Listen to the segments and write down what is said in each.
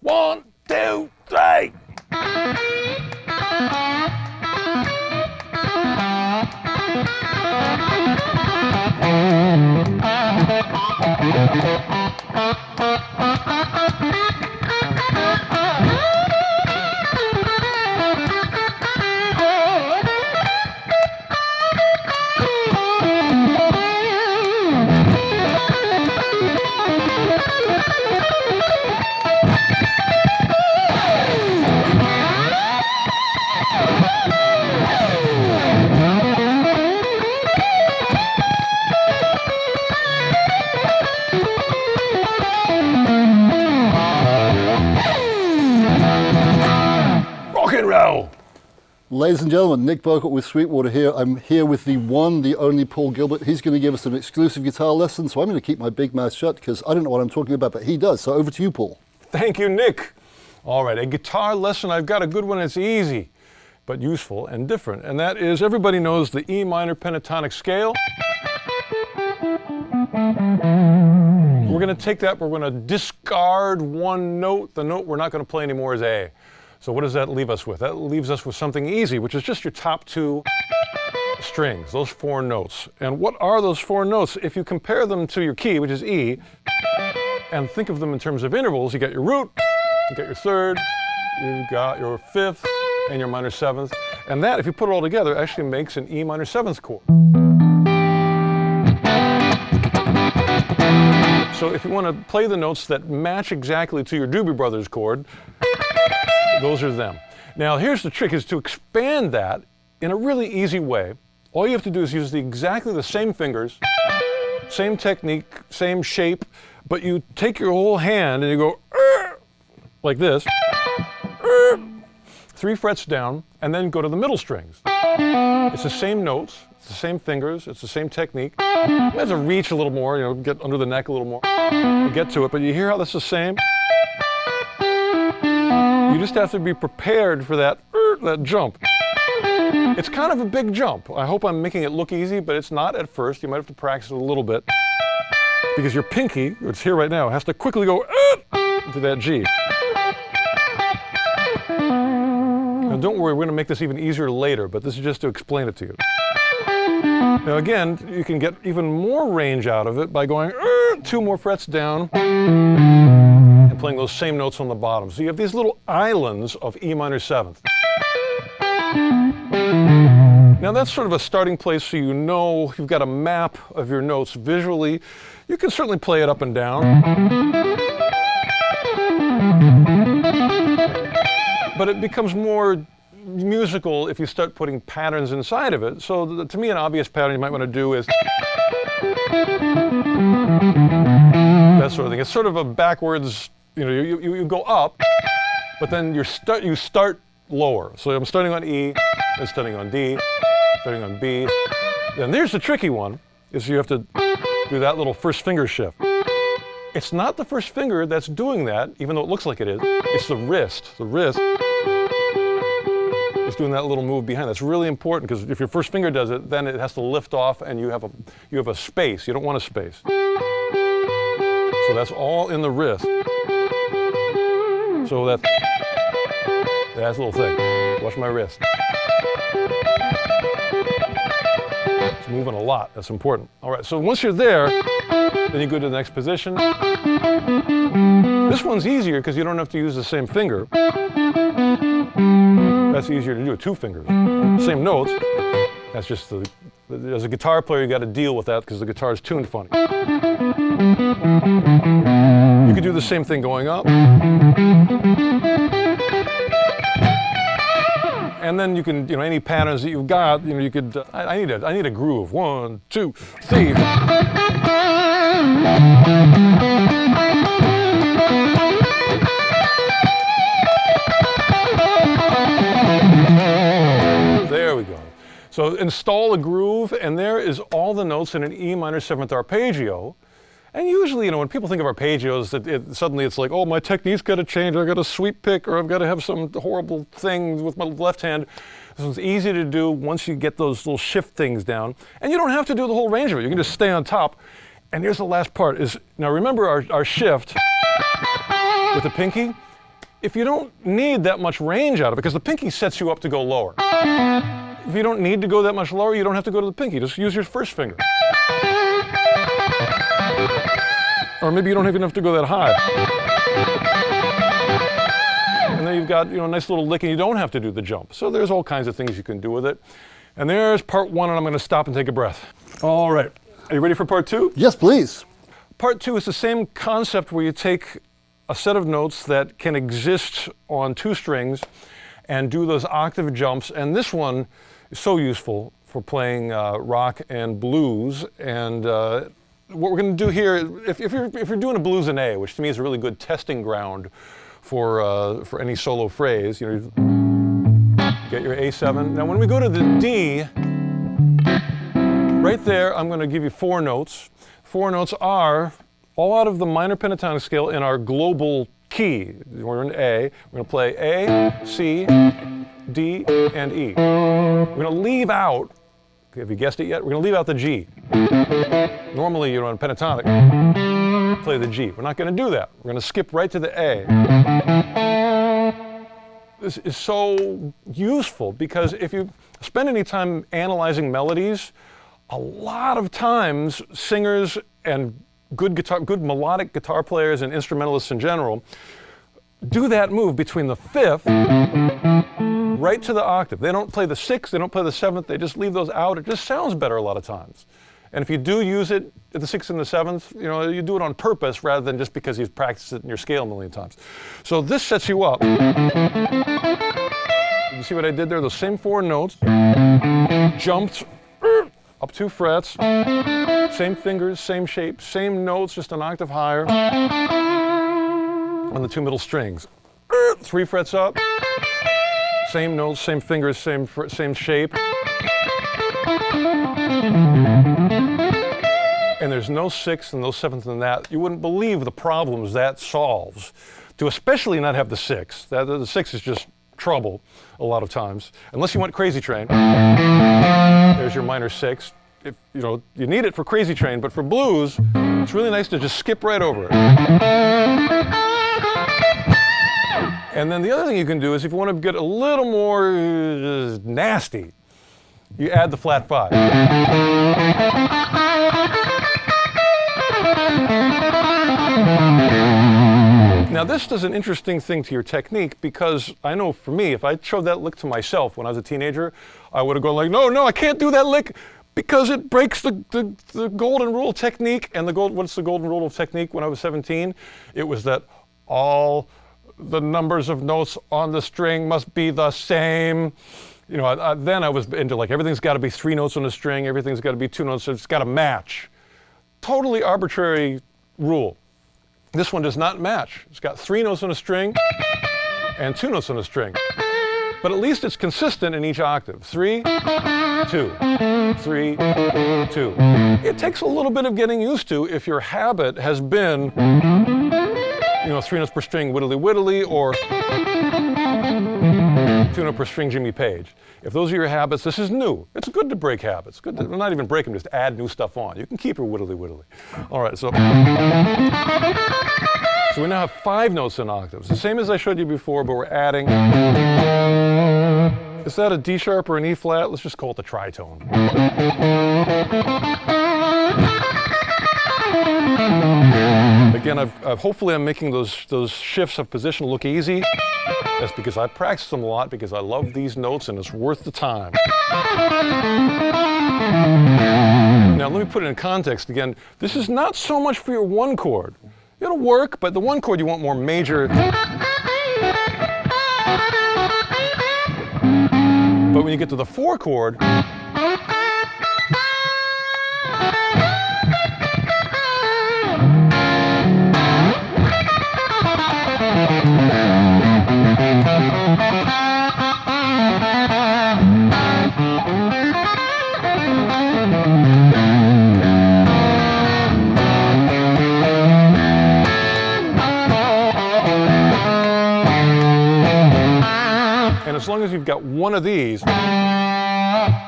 1, 2, 3. Rock and roll. Ladies and gentlemen, Nick Bowcott with Sweetwater here. I'm here with the one, the only Paul Gilbert. He's going to give us an exclusive guitar lesson, so I'm going to keep my big mouth shut because I don't know what I'm talking about, but he does. So over to you, Paul. Thank you, Nick. All right, a guitar lesson. I've got a good one. It's easy, but useful and different. And that is, everybody knows the E minor pentatonic scale. We're going to take that, we're going to discard one note. The note we're not going to play anymore is A. So what does that leave us with? That leaves us with something easy, which is just your top two strings, those four notes. And what are those four notes? If you compare them to your key, which is E, and think of them in terms of intervals, you got your root, you got your third, you got your fifth, and your minor seventh. And that, if you put it all together, actually makes an E minor seventh chord. So if you want to play the notes that match exactly to your Doobie Brothers chord, those are them. Now here's the trick, is to expand that in a really easy way. All you have to do is use exactly the same fingers, same technique, same shape, but you take your whole hand and you go like this, 3 frets down, and then go to the middle strings. It's the same notes, it's the same fingers, it's the same technique. You have to reach a little more, you know, get under the neck a little more to get to it, but you hear how that's the same? You just have to be prepared for that jump. It's kind of a big jump. I hope I'm making it look easy, but it's not at first. You might have to practice it a little bit because your pinky, which is here right now, has to quickly go to that G. Now don't worry, we're going to make this even easier later, but this is just to explain it to you. Now again, you can get even more range out of it by going 2 more frets down and playing those same notes on the bottom. So you have these little islands of E minor seventh. Now that's sort of a starting place, so you know you've got a map of your notes visually. You can certainly play it up and down, but it becomes more musical if you start putting patterns inside of it. So to me, an obvious pattern you might want to do is that sort of thing. It's sort of a backwards, you know, you go up, but then you start lower. So I'm starting on E, then starting on D, starting on B. Then there's the tricky one, is you have to do that little first finger shift. It's not the first finger that's doing that, even though it looks like it is. It's the wrist. The wrist is doing that little move behind. That's really important, because if your first finger does it, then it has to lift off and you have a space. You don't want a space. So that's all in the wrist. So that's a little thing. Watch my wrist. It's moving a lot. That's important. All right, so once you're there, then you go to the next position. This one's easier because you don't have to use the same finger. That's easier to do with 2 fingers. Same notes. That's just as a guitar player, you got to deal with that because the guitar is tuned funny. You could do the same thing going up. And then you can, any patterns that you've got, you could, I need a groove. 1, 2, 3. There we go. So install a groove, and there is all the notes in an E minor 7th arpeggio. And usually, when people think of arpeggios, suddenly it's like, oh, my technique's got to change. I've got to sweep pick, or I've got to have some horrible thing with my left hand. This one's easy to do once you get those little shift things down. And you don't have to do the whole range of it. You can just stay on top. And here's the last part. Now remember our shift with the pinky? if you don't need that much range out of it, because the pinky sets you up to go lower. If you don't need to go that much lower, you don't have to go to the pinky. Just use your first finger. Or maybe you don't even have to go that high. And then you've got, a nice little lick, and you don't have to do the jump. So there's all kinds of things you can do with it. And there's part one, and I'm going to stop and take a breath. All right. Are you ready for part two? Yes, please. Part two is the same concept where you take a set of notes that can exist on two strings and do those octave jumps. And this one is so useful for playing rock and blues. And what we're going to do here, if you're doing a blues in A, which to me is a really good testing ground for any solo phrase, get your A7. Now when we go to the D, right there, I'm going to give you four notes. Four notes are all out of the minor pentatonic scale in our global key. We're in A. We're going to play A, C, D, and E. We're going to leave out, have you guessed it yet? We're going to leave out the G. Normally, on pentatonic, play the G. We're not going to do that. We're going to skip right to the A. This is so useful because if you spend any time analyzing melodies, a lot of times singers and good melodic guitar players and instrumentalists in general do that move between the fifth right to the octave. They don't play the sixth, they don't play the seventh, they just leave those out. It just sounds better a lot of times. And if you do use it at the sixth and the seventh, you do it on purpose rather than just because you've practiced it in your scale a million times. So this sets you up. You see what I did there? Those same four notes, jumped up 2 frets, same fingers, same shape, same notes, just an octave higher on the 2 middle strings. 3 frets up, same notes, same fingers, same shape. And there's no sixth and no seventh in that. You wouldn't believe the problems that solves, to especially not have the sixth. The sixth is just trouble a lot of times, unless you want Crazy Train. There's your minor sixth. If, you need it for Crazy Train, but for blues, it's really nice to just skip right over it. And then the other thing you can do is if you want to get a little more nasty, you add the flat 5. Now this does an interesting thing to your technique because I know for me, if I showed that lick to myself when I was a teenager, I would have gone like, no, I can't do that lick because it breaks the golden rule of technique. And what's the golden rule of technique when I was 17? It was that all the numbers of notes on the string must be the same. Then I was into like everything's got to be 3 notes on the string, everything's got to be 2 notes, so it's got to match. Totally arbitrary rule. This one does not match. It's got 3 notes on a string and 2 notes on a string. But at least it's consistent in each octave. 3, 2, 3, 2. It takes a little bit of getting used to if your habit has been 3 notes per string, Whittly Whittly, or 2 note per string, Jimmy Page. If those are your habits, this is new. It's good to break habits. Good to not even break them, just add new stuff on. You can keep your Whittly Whittly. All right, so we now have 5 notes in octaves. The same as I showed you before, but we're adding. Is that a D sharp or an E flat? Let's just call it the tritone. Again, hopefully I'm making those shifts of position look easy. That's because I practice them a lot because I love these notes and it's worth the time. Now let me put it in context again. This is not so much for your 1 chord. It'll work, but the 1 chord you want more major. But when you get to the 4 chord, and as long as you've got one of these,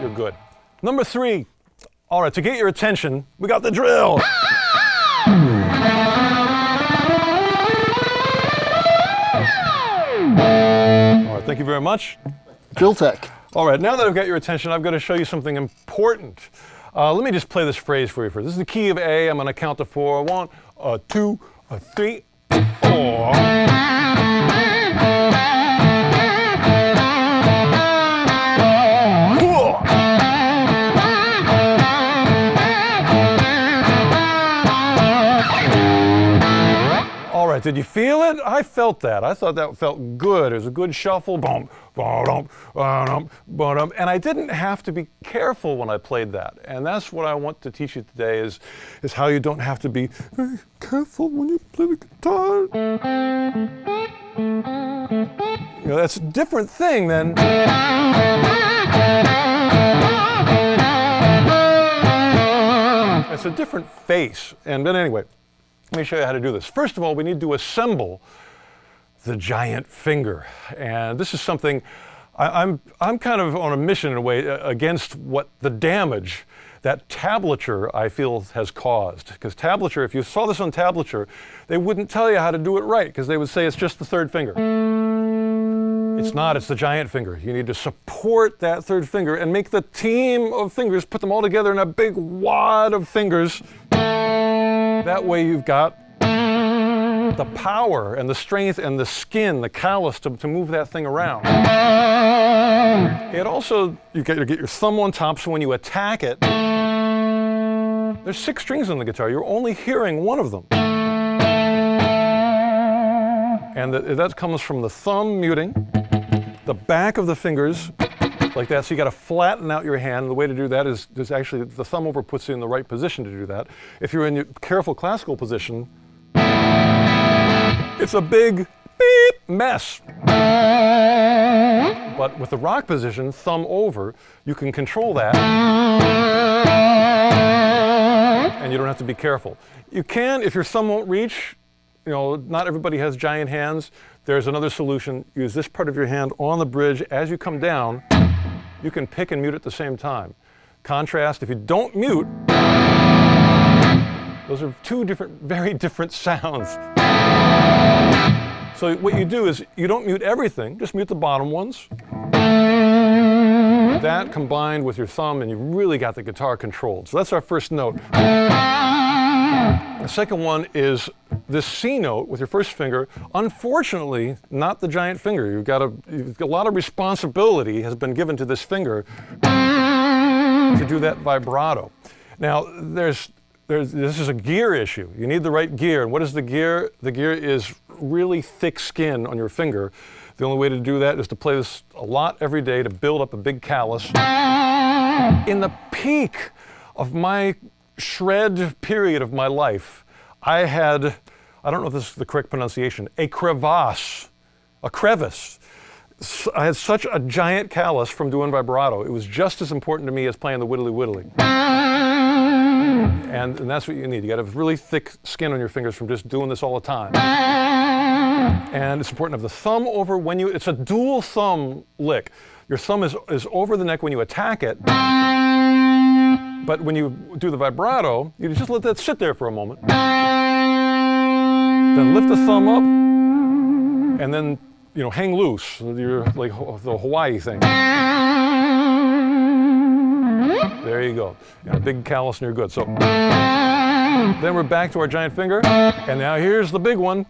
you're good. Number 3. All right, to get your attention, we got the drill. Thank you very much. Drill tech. All right, now that I've got your attention, I've got to show you something important. Let me just play this phrase for you first. This is the key of A. I'm going to count to 4. 1, 2, 3, 4. All right, did you feel it? I felt that. I thought that felt good. It was a good shuffle. Boom, ba-dum, ba-dum, ba-dum. And I didn't have to be careful when I played that. And that's what I want to teach you today is how you don't have to be very careful when you play the guitar. You know, that's a different thing than... It's a different face. But anyway, let me show you how to do this. First of all, we need to assemble the giant finger. And this is something I'm kind of on a mission in a way against what the damage that tablature I feel has caused. Because tablature, if you saw this on tablature, they wouldn't tell you how to do it right because they would say it's just the third finger. It's not, it's the giant finger. You need to support that third finger and make the team of fingers, put them all together in a big wad of fingers. That way you've got the power and the strength and the skin, the callus to move that thing around. It also, you get your thumb on top so when you attack it, there's 6 strings on the guitar. You're only hearing one of them. And that comes from the thumb muting, the back of the fingers, like that. So you got to flatten out your hand. The way to do that is actually the thumb over puts you in the right position to do that. If you're in your careful classical position, it's a big beep mess. But with the rock position, thumb over, you can control that. And you don't have to be careful. You can, if your thumb won't reach, you know, not everybody has giant hands. There's another solution. Use this part of your hand on the bridge. As you come down, you can pick and mute at the same time. Contrast, if you don't mute, those are 2 very different sounds. So what you do is you don't mute everything, just mute the bottom ones. That combined with your thumb and you really got the guitar controlled. So that's our first note. The second one is this C note with your first finger. Unfortunately, not the giant finger. You've got a lot of responsibility has been given to this finger to do that vibrato. Now, this is a gear issue. You need the right gear. And what is the gear? The gear is really thick skin on your finger. The only way to do that is to play this a lot every day to build up a big callus. In the peak of my shred period of my life, I had, I don't know if this is the correct pronunciation, a crevasse. I had such a giant callus from doing vibrato. It was just as important to me as playing the whittly whittly. And that's what you need. You got to have really thick skin on your fingers from just doing this all the time. And it's important to have the thumb over when you, it's a dual thumb lick. Your thumb is over the neck when you attack it. But when you do the vibrato, you just let that sit there for a moment. Then lift the thumb up, and then, you know, hang loose. You're like the Hawaii thing. There you go. You got a big callus and you're good. So then we're back to our giant finger, and now here's the big one,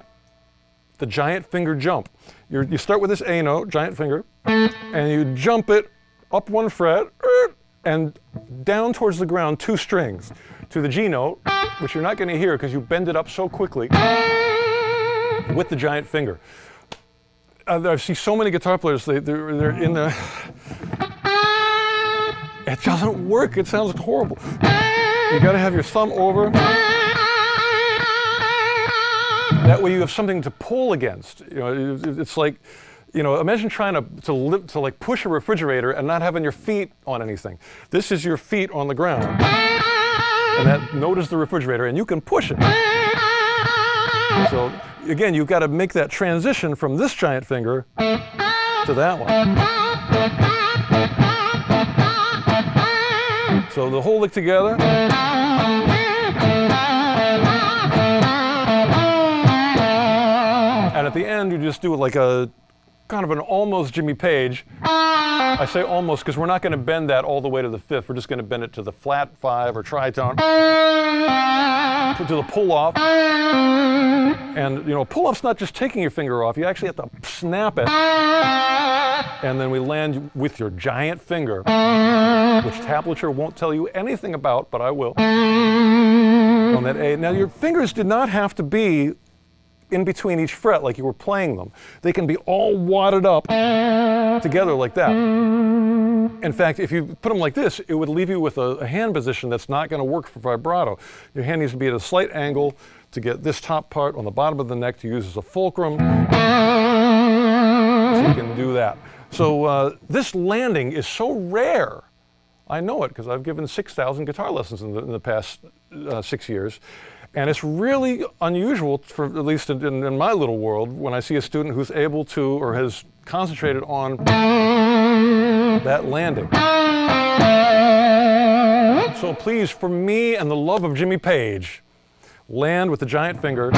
the giant finger jump. You start with this A note, giant finger, and you jump it up 1 fret, and down towards the ground 2 strings to the G note, which you're not going to hear because you bend it up so quickly with the giant finger. I see so many guitar players, they're in the... It doesn't work, it sounds horrible. You got to have your thumb over. That way you have something to pull against. You know, it's like, you know, imagine trying to like push a refrigerator and not having your feet on anything. This is your feet on the ground. And that note is the refrigerator, and you can push it. So again, you've got to make that transition from this giant finger to that one. So the whole lick together. And at the end, you just do it like a kind of an almost Jimmy Page. I say almost because we're not going to bend that all the way to the fifth. We're just going to bend it to the flat 5 or tritone, to the pull-off. And, you know, pull-off's not just taking your finger off. You actually have to snap it. And then we land with your giant finger, which tablature won't tell you anything about, but I will, on that A. Now, your fingers did not have to be in between each fret like you were playing them. They can be all wadded up together like that. In fact, if you put them like this, it would leave you with a hand position that's not going to work for vibrato. Your hand needs to be at a slight angle to get this top part on the bottom of the neck to use as a fulcrum. So you can do that. So this landing is so rare. I know it because I've given 6,000 guitar lessons in the past 6 years. And it's really unusual, for at least in my little world, when I see a student who's able to or has concentrated on that landing. So please, for me and the love of Jimmy Page, land with the giant finger.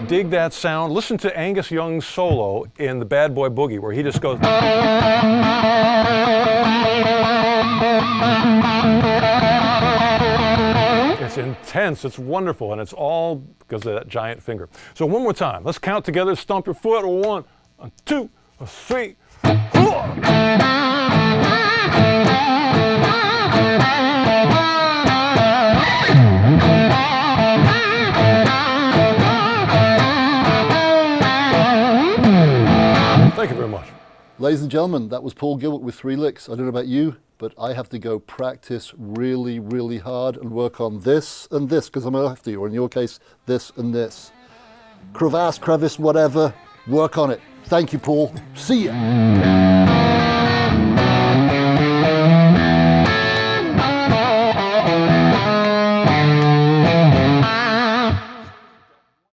Dig that sound. Listen to Angus Young's solo in the Bad Boy Boogie, where he just goes. It's intense, it's wonderful, and it's all because of that giant finger. So one more time, let's count together, stomp your foot. 1, 2, 3, 4. Thank you very much. Ladies and gentlemen, that was Paul Gilbert with 3 licks. I don't know about you, but I have to go practice really, really hard and work on this and this, because I'm a lefty, or in your case, this and this. Crevasse, crevice, whatever, work on it. Thank you, Paul. See ya.